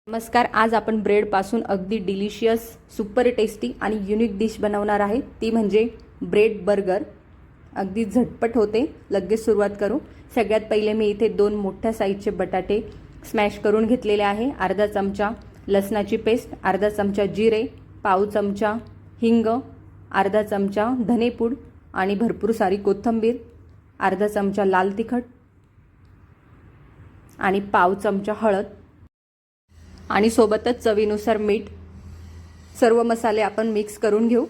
नमस्कार. आज आपण ब्रेडपासून अगदी डिलिशियस, सुपर टेस्टी आणि युनिक डिश बनवणार आहे. ती म्हणजे ब्रेड बर्गर. अगदी झटपट होते. लगेच सुरुवात करू. सगळ्यात पहिले मी इथे 2 मोठ्या साईजचे बटाटे स्मॅश करून घेतलेले आहे. अर्धा चमचा लसणाची पेस्ट, अर्धा चमचा जिरे, पाव चमचा हिंग, अर्धा चमचा धनेपूड आणि भरपूर सारी कोथिंबीर, अर्धा चमचा लाल तिखट आणि पाव चमचा हळद आणि सोबतच चवीनुसार मीठ. सर्व मसाले आपण मिक्स करून घेऊ.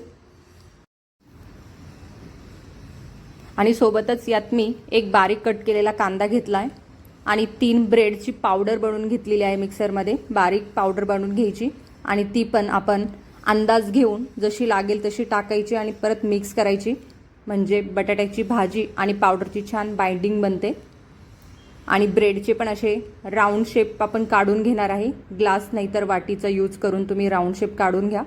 आणि सोबतच यात मी एक बारीक कट केलेला कांदा घेतला आहे आणि 3 ब्रेडची पावडर बनवून घेतलेली आहे. मिक्सरमध्ये बारीक पावडर बनवून घ्यायची आणि ती पण आपण अंदाज घेऊन जशी लागेल तशी टाकायची आणि परत मिक्स करायची. म्हणजे बटाट्याची भाजी आणि पावडरची छान बाइंडिंग बनते. आणि ब्रेडचे पण असे राऊंड शेप आपण काढून घेणार आहे. ग्लास नाही तर वाटीचा यूज करून तुम्ही राऊंड शेप काढून घ्या.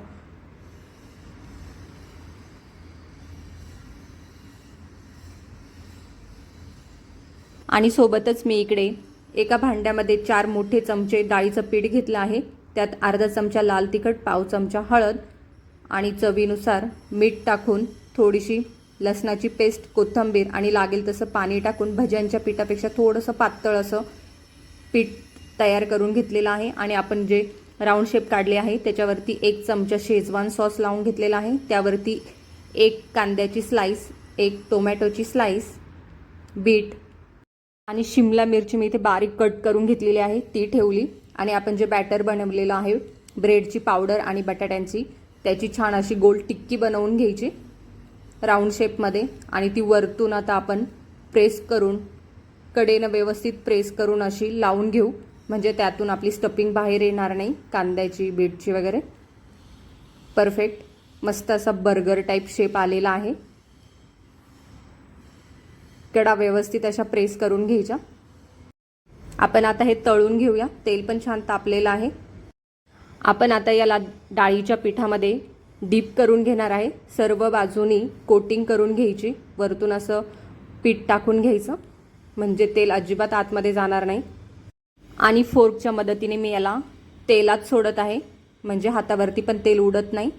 आणि सोबतच मी इकडे एका भांड्यामध्ये 4 मोठे चमचे डाळीचं पीठ घेतलं आहे. त्यात अर्धा चमचा लाल तिखट, पाव चमचा हळद आणि चवीनुसार मीठ टाकून थोडीशी लसणाची पेस्ट, कोथिंबीर आणि लागेल तसं पाणी टाकून भज्यांच्या पिठापेक्षा थोडंसं पातळ असं पीठ तयार करून घेतलेलं आहे. आणि आपण जे राऊंड शेप काढले आहे त्याच्यावरती 1 चमचा शेजवान सॉस लावून घेतलेला आहे. त्यावरती 1 कांद्याची स्लाइस, 1 टोमॅटोची स्लाइस, बीट आणि शिमला मिरची मी इथे बारीक कट करून घेतलेली आहे ती ठेवली. आणि आपण जे बॅटर बनवलेलं आहे ब्रेडची पावडर आणि बटाट्यांची, त्याची छान अशी गोल टिक्की बनवून घ्यायची राऊंड शेपमध्ये. आणि ती वरतून आता आपण प्रेस करून कडेनं व्यवस्थित प्रेस करून अशी लावून घेऊ. म्हणजे त्यातून आपली स्टफिंग बाहेर येणार नाही, कांद्याची, बीटची वगैरे. परफेक्ट मस्त असा बर्गर टाईप शेप आलेला आहे. कडा व्यवस्थित अशा प्रेस करून घ्यायच्या. आपण आता हे तळून घेऊया. तेल पण छान तापलेलं आहे. आपण आता याला डाळीच्या पिठामध्ये डीप करून घेणार आहे. सर्व बाजूनी कोटिंग करून घ्यायची. वरतून असं पीठ टाकून घ्यायचं म्हणजे तेल अजिबात आतमध्ये जाणार नाही. आणि फोर्कच्या मदतीने मी याला तेलात सोडत आहे म्हणजे हातावरती पण तेल उडत नाही.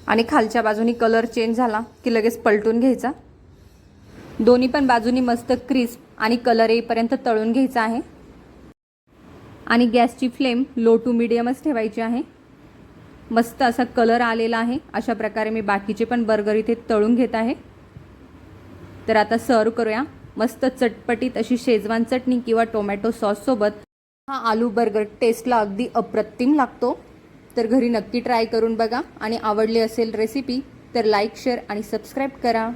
आणि खालच्या बाजूनी कलर चेंज झाला की लगेच पलटून घ्यायचा. दोन्ही पण बाजूनी मस्त क्रिस्प आणि कलर येईपर्यंत तळून घ्यायचा आहे. आणि गॅसची फ्लेम लो टू मीडियमच ठेवायची आहे. मस्त असा कलर आलेला आहे. अशा प्रकारे मी बाकीचे पण बर्गर इथे तळून घेत आहे. तर आता सर्व करूया. मस्त चटपटीत अशी शेजवान चटणी किंवा टोमॅटो सॉस सोबत हा आलू बर्गर टेस्टला अगदी अप्रतिम लागतो. तर घरी नक्की ट्राय करून बघा. आणि आवडली असेल रेसिपी तर लाईक, शेअर आणि सबस्क्राईब करा.